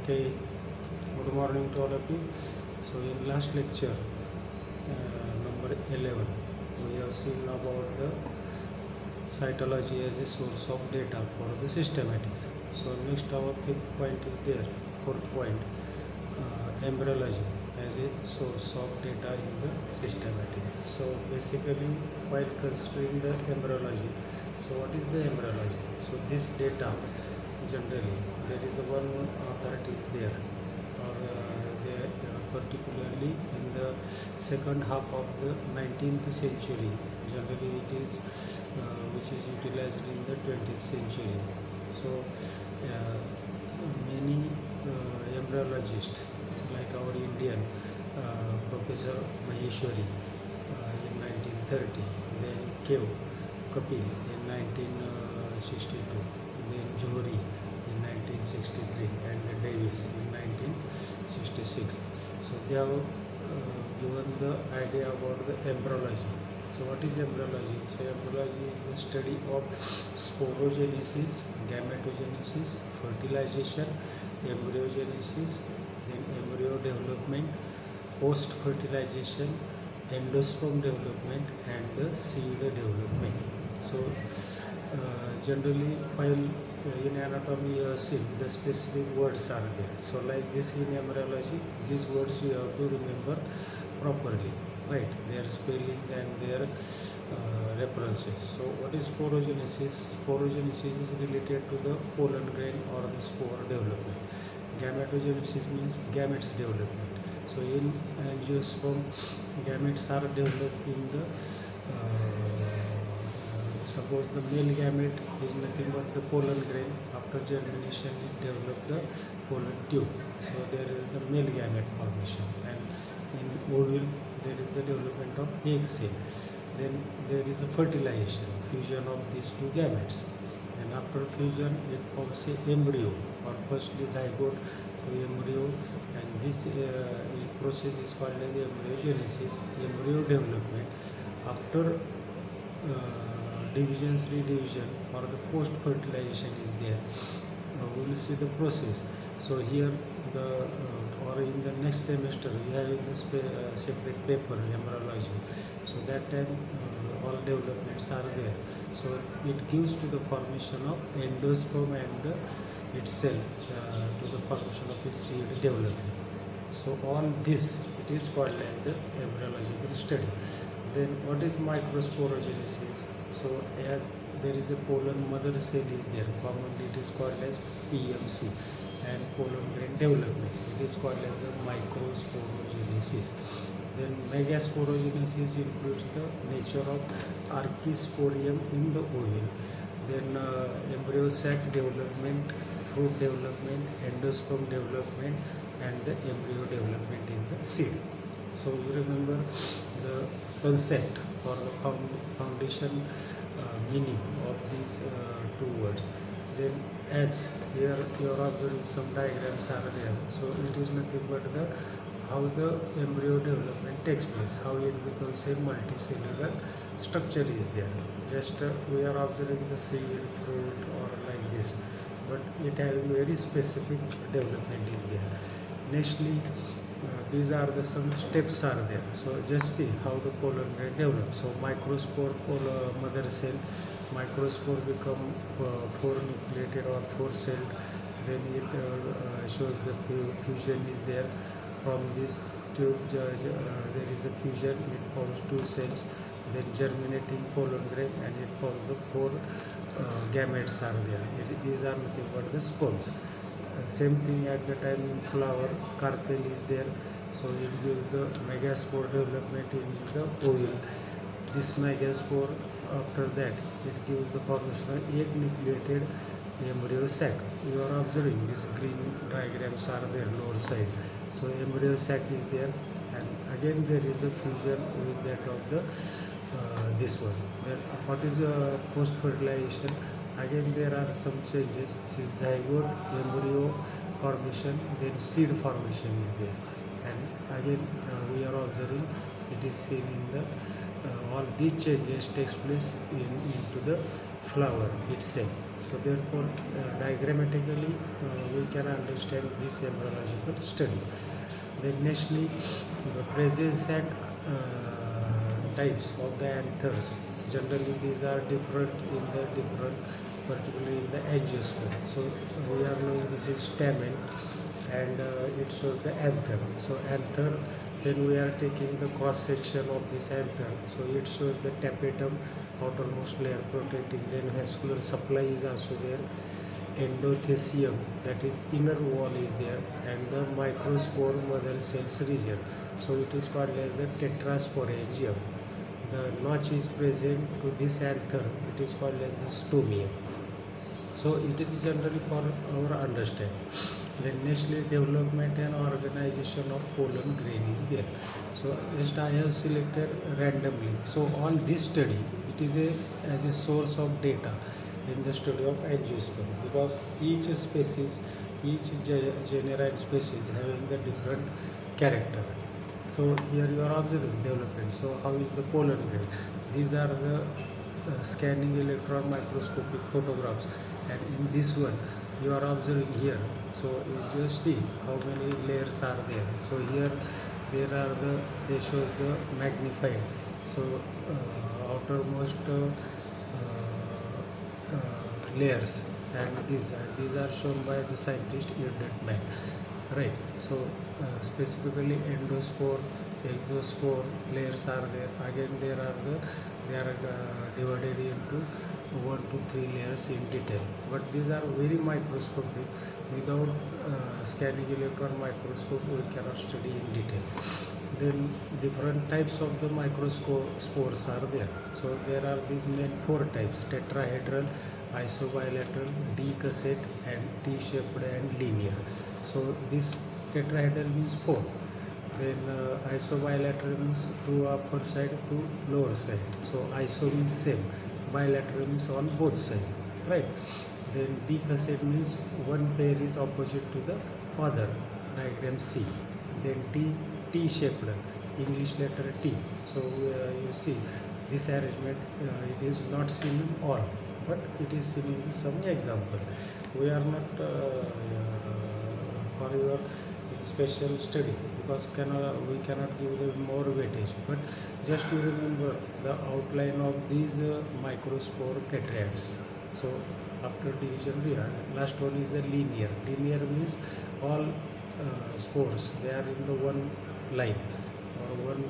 Okay, good morning to all of you. So in last lecture, number 11, we have seen about the cytology as a source of data for the systematics. So next our fifth point is there, fourth point, embryology as a source of data in the systematic. So basically while considering the embryology, so what is the embryology? So this data generally there is one authority is there, or there particularly in the second half of the 19th century. Generally it is which is utilized in the 20th century. So many embryologists like our Indian Professor Maheshwari in 1930, then Kapil in 1962, then Johari in 1963, and Davis in 1966. So they have given the idea about the embryology. So what is embryology? So embryology is the study of sporogenesis, gametogenesis, fertilization, embryogenesis, then embryo development, post-fertilization, endosperm development, and the seed development. So generally while in anatomy you have seen the specific words are there. So like this in embryology, these words you have to remember properly, right? Their spellings and their references. So what is sporogenesis? Sporogenesis is related to the pollen grain or the spore development. Gametogenesis means gametes development. So in angiosperm, gametes are developed in the suppose the male gamete is nothing but the pollen grain. After germination it develops the pollen tube. So there is the male gamete formation, and in ovule there is the development of egg cell. Then there is a fertilization, fusion of these two gametes, and after fusion it forms a embryo, or firstly zygote to embryo, and this process is called as embryogenesis, embryo development. After divisions, redivision, or the post-fertilization is there. We will see the process. So here the or in the next semester we have in this separate paper embryology. So that time all developments are there. So it gives to the formation of endosperm and the itself to the formation of a seed development. So all this it is called as the embryological study. Then what is microsporogenesis? So as there is a pollen mother cell is there, commonly it is called as PMC, and pollen grain development, it is called as the microsporogenesis. Then megasporogenesis includes the nature of archisporium in the ovule. Then embryo sac development, fruit development, endosperm development, and the embryo development in the seed. So you remember the concept or the foundation meaning of these two words. Then as here you are observing some diagrams are there. So it is nothing but the how the embryo development takes place, how it becomes a multicellular structure is there. Just we are observing the seed, fruit, or like this, but it having very specific development is there. Nextly, these are the some steps are there. So just see how the pollen grain develops. So microspore mother cell, microspore become 4 nucleated or 4 celled. Then it shows the fusion is there. From this tube there is a fusion, it forms 2 cells. Then germinating pollen grain, and it forms the 4 gametes are there. These are nothing but the sperms. Same thing at the time in flower, carpel is there. So it gives the megaspore development in the ovule. This megaspore, after that it gives the formation of 8 nucleated embryo sac. You are observing these green diagrams are there lower side. So embryo sac is there, and again there is the fusion with that of the this one. Then what is post fertilization? Again there are some changes. Zygote, embryo formation, then seed formation is there, and again we are observing it is seen in the all these changes takes place into the flower itself. So therefore, diagrammatically, we can understand this embryological study. Then nextly, the presence and types of the anthers. Generally, these are different in the different, particularly in the angiosperm. So we are knowing this is stamen, and it shows the anther. So anther, then we are taking the cross section of this anther. So it shows the tapetum, outermost layer protecting. Then vascular supply is also there. Endothecium, that is inner wall, is there, and the microspore mother cells region. So it is called as the tetrasporangium. The notch is present to this anther. It is called as the stomium. So it is generally for our understanding. Then nextly, development and organization of pollen grain is there. So just I have selected randomly. So on this study, it is as a source of data in the study of angiosperm, because each species, each genera and species having the different character. So here you are observing development. So how is the pollen grain? These are the scanning electron microscopic photographs, and in this one you are observing here. So you just see how many layers are there. So here there are they show the magnified. So outermost layers, and these are shown by the scientist Earded Man, right? So specifically endospore, exospore layers are there. Again they are divided into 1 to 3 layers in detail, but these are very microscopic. Without scanning electron microscope we cannot study in detail. Then different types of the microspores are there. So there are these main 4 types: tetrahedral, isobilateral, decussate, and T-shaped and linear. So this tetrahedral means 4. Then isobilateral means 2 upper side, 2 lower side. So iso means same, bilateral means on both sides, right? Then decussate means one pair is opposite to the other, diagram C. Then T-shaped, English letter T. So you see this arrangement, it is not seen in all, but it is seen in some example. We are not for your special study, because we cannot give them more weightage, but just to remember the outline of these microspore tetrads. So after division we are, last one is the linear. Linear means all spores, they are in the one line or one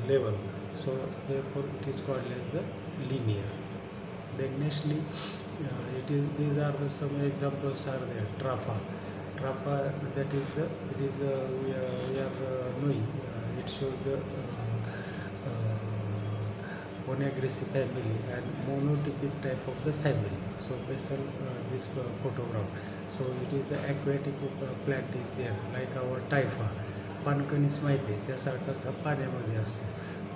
level. So therefore it is called as the linear. Then nextly, these are some examples are there. Trapha, that is we are knowing, it shows the Onagraceae family and monotypic type of the family. So based on this photograph, so it is the aquatic plant is there, like our typha. पानकणीस माहिती आहे त्यासारखाच हा पाण्यामध्ये असतो.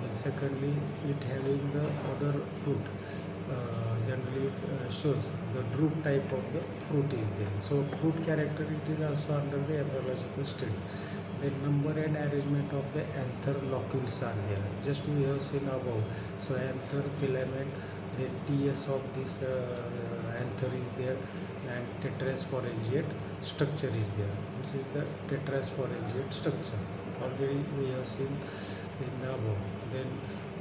And secondly, it having the other fruit, generally shows the drupe type of the fruit is there. So fruit character it is also under the embryological study. The number and arrangement of the anther locules are there. Just we have seen above. So anther, filament, the TS of this anther is there, and tetrasporangiate structure is there. This is the tetrasporangiate structure. Already we have seen in the above. Then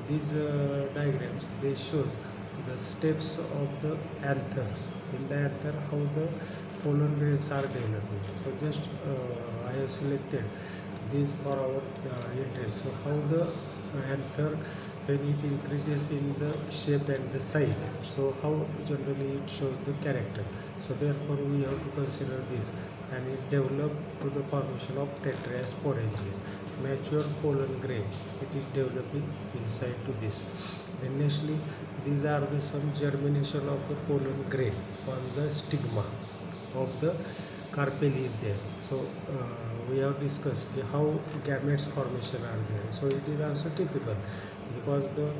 these diagrams, they shows the steps of the anthers. In the anther, how the pollen grains are developing. So just I have selected this for our interest. So how the anther, when it increases in the shape and the size, so how generally it shows the character. So therefore we have to consider this, and it developed to the formation of tetrasporangia. Mature pollen grain, it is developing inside to this. Then nextly, these are the some germination of the pollen grain on the stigma of the carpel is there. So we have discussed how gametes formation are there. So it is also typical, because the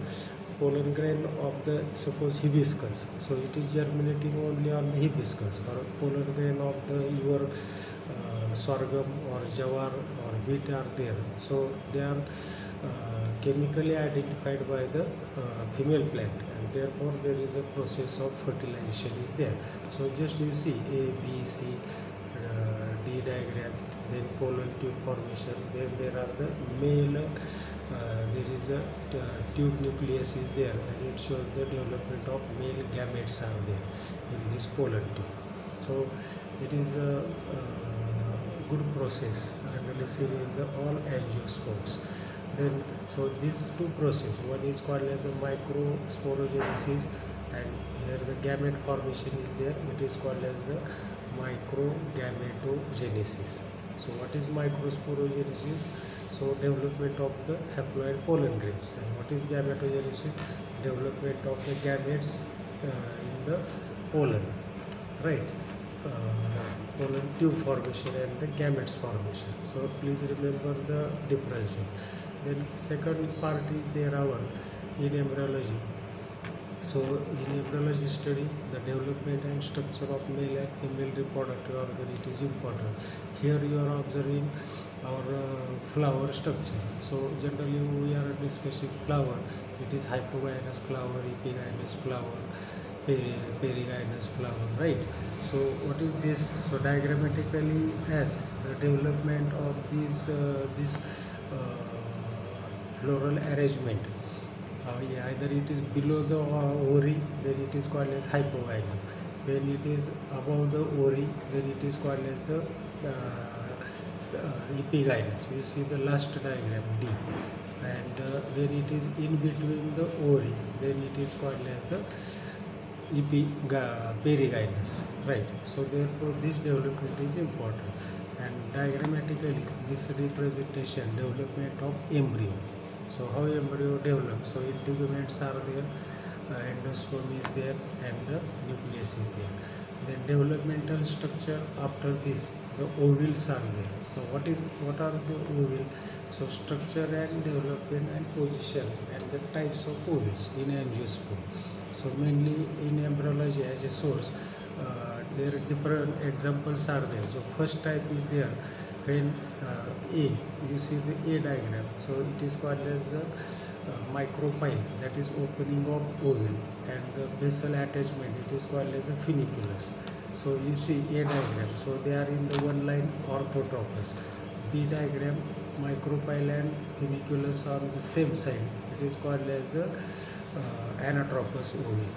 pollen grain of the, suppose hibiscus, so it is germinating only on the hibiscus, or pollen grain of the your sorghum or jawar or wheat are there. So they are chemically identified by the female plant, and therefore there is a process of fertilization is there. So just you see A, B, C, D diagram, then pollen tube formation, then there are the male, there is a tube nucleus is there, and it shows the development of male gametes are there in this pollen tube. So it is a good process generally seen in the all angiosperms. Then so these two processes, one is called as a microsporogenesis, and here the gamete formation is there, it is called as the microgametogenesis. So what is microsporogenesis? So development of the haploid pollen grains. And what is gametogenesis? Development of the gametes in the pollen, right? Pollen tube formation and the gametes formation. So please remember the differences. Then second part is there our in embryology. So in embryology study, the development and structure of male and female reproductive organ, it is important. Here you are observing our flower structure. So generally we are discussing flower. It is hypogynous flower, epigynous flower, perigynous flower, right? So what is this? So diagrammatically, as the development of this floral arrangement, either it is below the ovary, then it is called as hypogynous. When it is above the ovary, then it is called as the epigynous. You see the last diagram D. And when it is in between the ovary, then it is called as the perigynous, right? So therefore this development is important. And diagrammatically, this representation development of embryo. So how embryo develops? So integuments are there, endosperm is there, and the nucleus is there. Then developmental structure after this, the ovules are there. So what are the ovules? So structure and development and position and the types of ovules in angiosperm. So mainly in embryology as a source, there are different examples are there. So first type is there when A, you see the A diagram. So it is called as the micropyle, that is opening of ovule, and the basal attachment, it is called as a funiculus. So you see A diagram, so they are in the one line orthotropous. B diagram, micropyle and funiculus are on the same side, it is called as the anatropous ovule.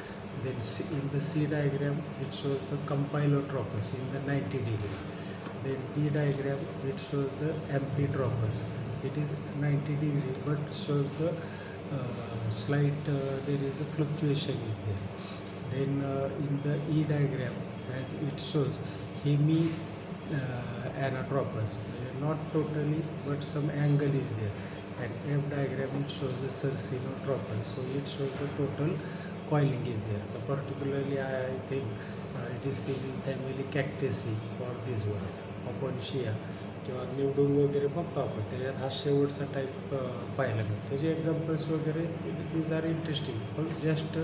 Then in the C diagram, it shows the compylotropous in the 90 degree. Then D diagram, it shows the amphitropous. It is 90 degree, but shows the slight, there is a fluctuation is there. Then in the E diagram, as it shows anatropous, not totally, but some angle is there. And F diagram, it shows the cercinotropous, so it shows the total coiling is there. So particularly I think it is seen in family Cactaceae for this one, Opuntia किंवा निवडून वगैरे बघतो आपण, त्याच्यात हा शेवटचा type पाहायला मिळतो. त्याचे एक्झाम्पल्स वगैरे दीज आर इंटरेस्टिंग, पण just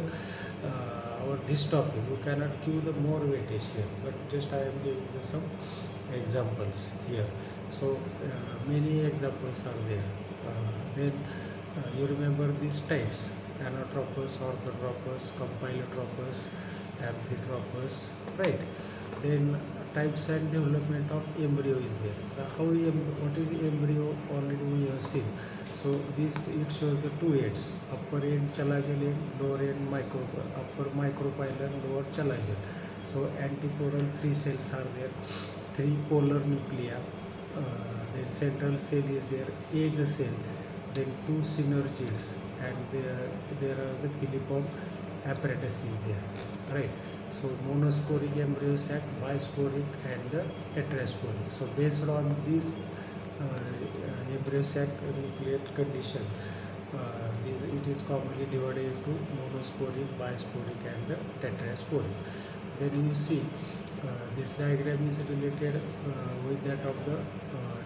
our this topic we cannot give the more weightage here, but just I am giving you some examples here. So many examples are there. Then you remember these types: anatropous, orthotropous, compylotropous, amphitropous, right? Then types and development of embryo is there. What is embryo already we have seen. So this, it shows the two ends, upper end chalazial end, lower end upper micropyle and lower chalazial. So antiporal 3 cells are there, 3 polar nuclei, then central cell is there, egg cell, then 2 synergids, and there are the Philippon apparatus is there, right? So monosporic embryo sac, bisporic, and the tetrasporic. So based on this embryo sac nucleate condition, it is commonly divided into monosporic, bisporic, and the tetrasporic. Then you see this diagram is related with that of the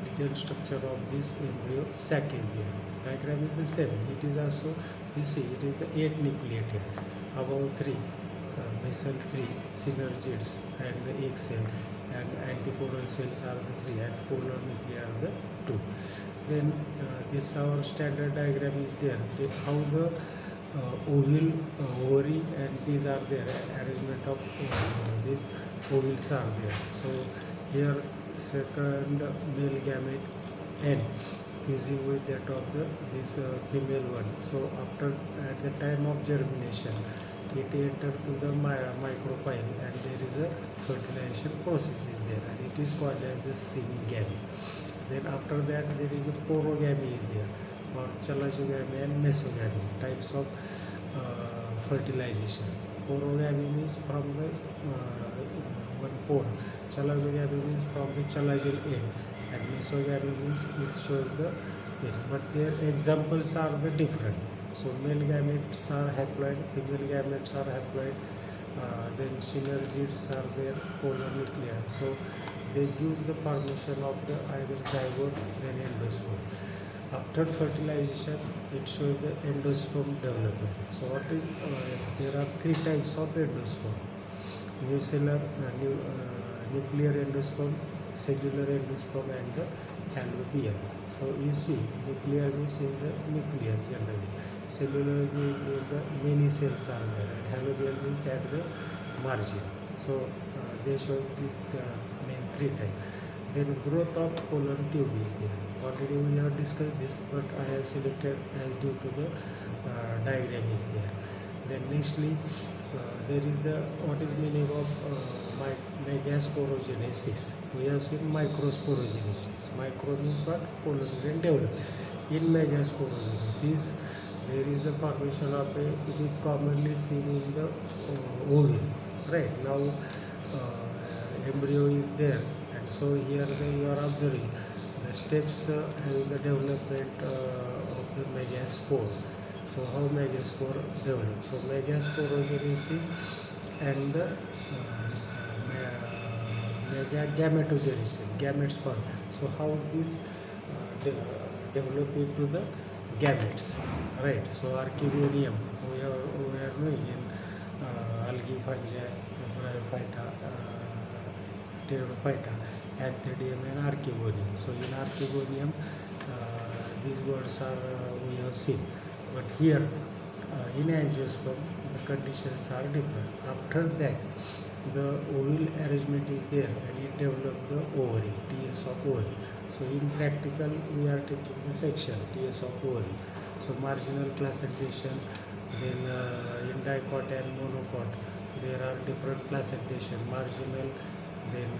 detailed structure of this embryo sac is there. Diagram is the same. It is also, you see, it is the 8 nucleated, above 3, basal 3, synergids, and the egg cell, and antiporal cells are the 3, and polar nuclei are the 2. Then this our standard diagram is there. How the ovule, ovary, and these are there arrangement of these ovules are there. So here second male gamete N fusing with that of the this female one. So after at the time of germination, it enter to the micropyle, and there is a fertilization process is there, and it is called as the syngamy. Then after that there is a porogamy is there, or chalazogamy and mesogamy types of fertilization. Porogamy means from the one pore, chalazogamy means from the chalazal end, and mesogamy means it shows the end. But their examples are the different. So male gametes are haploid, female gametes are haploid, then synergids are there, polar nuclei. So they use the formation of the either zygote then endosperm. After fertilization, it shows the endosperm development. So what is there are three types of endosperm: nuclear, nuclear endosperm, cellular endosperm, and the fallopian. So you see, nuclear means in the nucleus generally, cellular means the many cells are there, and fallopian means at the margin. So they show these main three types. Then growth of colon tube is there. Already we have discussed this, but I have selected as due to the diagram is there. Then nextly, there is the what is meaning of megasporogenesis. We have seen microsporogenesis. Micro means what? Colon grain development. In megasporogenesis, there is the formation of a. It is commonly seen in the ovule. Right now, embryo is there, and so here you are observing the steps in the development of the megaspore. So how megaspore develops? So megasporogenesis and the megagametogenesis, gametes form. So how this develop into the gametes, right? So archegonium we are knowing in algae, fungi, bryophyta, pteridophyta, Antheridium and Archegonium. So in Archegonium, these words are we have seen, but here in angiosperm the conditions are different. After that, the ovule arrangement is there, and it develops the ovary, TS of ovary. So in practical, we are taking the section TS of ovary. So marginal placentation, then in dicot and monocot, there are different placentation, marginal, then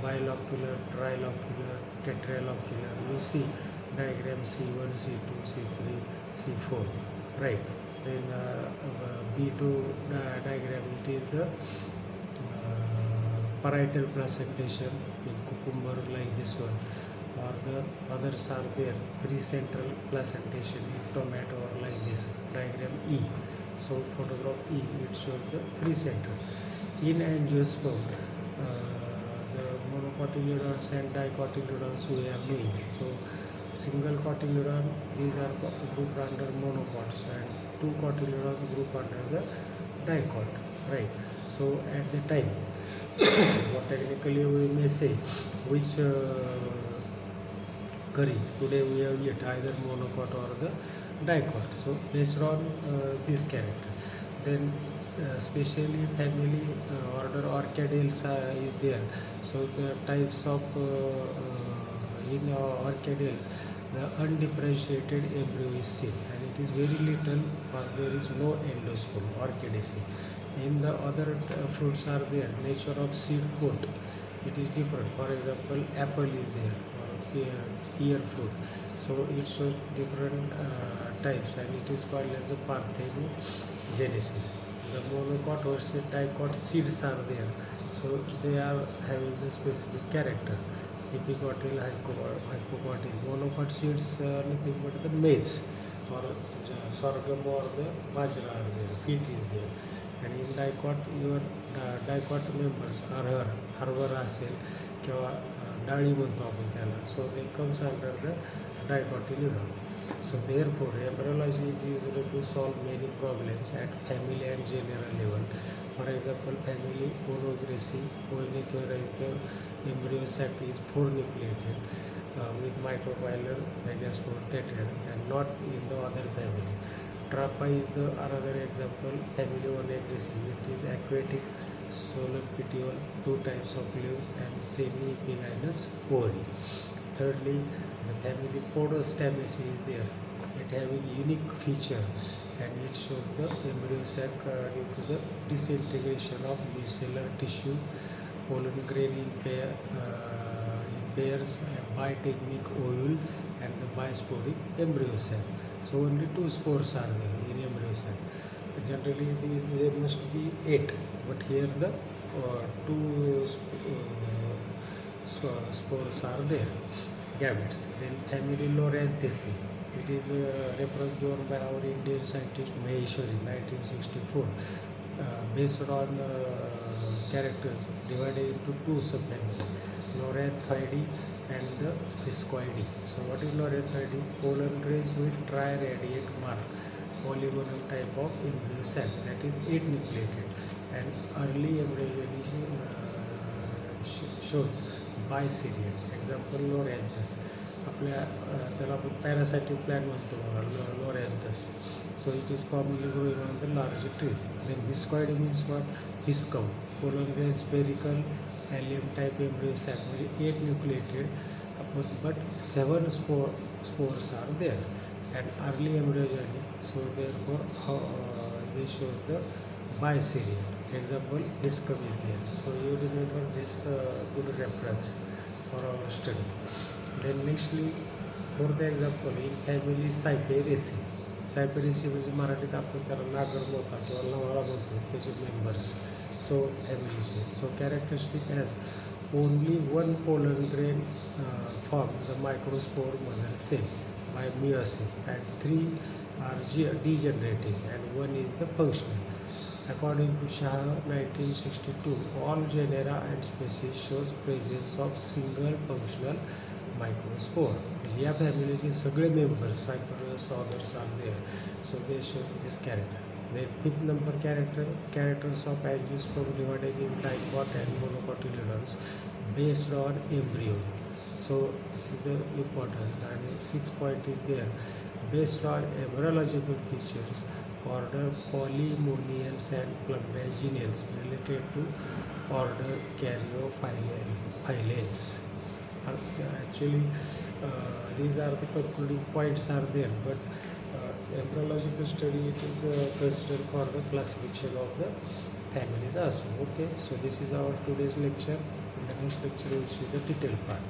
bilocular, trilocular, tetralocular. You see diagram C1, C2, C3, C4, right? Then B2 diagram, it is the parietal placentation in cucumber like this one, or the others are there, precentral placentation in tomato or like this, diagram E. So photograph E, it shows the precentral. In angiosperm, the monocotyledons and dicotyledons we are doing. So single cotyledon, these are grouped under monocots, and two cotyledons grouped under the dicot, right? So at the time, what technically we may say, which curry today we have yet either monocot or the dicot. So based on this character, then especially family order Orchidales is there. So the types of in Orchidales, the undifferentiated embryo is seen, and it is very little or there is no endosperm, Orchidaceae. In the other fruits are there, nature of seed coat, it is different. For example, apple is there, or pear fruit. So it shows different types, and it is called as the parthenogenesis. The monocot versus dicot seeds are there, so they are having the specific character. Epicotyl, hypocotyl. Monocot seeds are nothing but the maize or sorghum or the bajra are there, wheat is there. And in dicot, your dicot members are हरभरा असेल किंवा डाळी म्हणतो आपण त्याला. So they comes under the dicotyledon. So therefore, embryology is used to solve many problems at family and general level. For example, family Polygaceae, embryo sac is 4 nucleated with micropylar, megaspore, tetrad, and not in the other family. Atrapa is the another example. Family Oneaceae. It is aquatic, solar petiole, two types of leaves, and semi-epinynous ovary. Thirdly, the family Podostamaceae is there. It having unique feature, and it shows the embryo sac due to the disintegration of micellar tissue, pollen grain in pairs, a bitechnic ovule, and the bisporic embryo sac. So only two spores are there in embryo sac. Generally, there must be 8, but here the two spores are there, gametes. Then family Loranthaceae. It is a reference given by our Indian scientist Maheshwari, 1964, based on characters divided into two subfamilies, Loranthidae and the Viscoidae. So what is Loranthidae? Pollen grains with triradiate mark, polygonal type of embryo sac, that is 8 nucleated, and early embryology shows biserial. Example Loranthus. आपल्या त्याला आपण parasitic plan म्हणतो लोरॅन्थस. So it is commonly growing on the larger trees. Then viscoid means what? Viscum. Pollen grain spherical, allium type embryo sac, 8 nucleated, but 7 spores are there, and early embryology. So therefore this shows the biserial. Example Viscum is there. So you remember this good reference for our study. Then nextly, fourth example in family Cyperaceae. Cyperaceae म्हणजे मराठीत आपण त्याला नागरमोथा किंवा लवाळा म्हणतो, त्याचे members. So family. So characteristic has only one pollen grain form the microspore mother cell by meiosis, and 3 are degenerating, and 1 is the functional. According to Shah 1962, all genera and species shows presence of single functional microspore. या फॅमिलीचे सगळे members Cyperus others are there, so they shows this character. Then fifth number characters of angiosperm divided in dicot and monocotyledons based on embryo. So this is the important, and 6th point is there, based on embryological features, order Polymonians and Plumbaginians related to order Caryophyllens. Actually these are the concluding points are there, but embryological study it is considered for the classification of the families also. Okay, so this is our today's lecture. In the next lecture we will see the detailed part.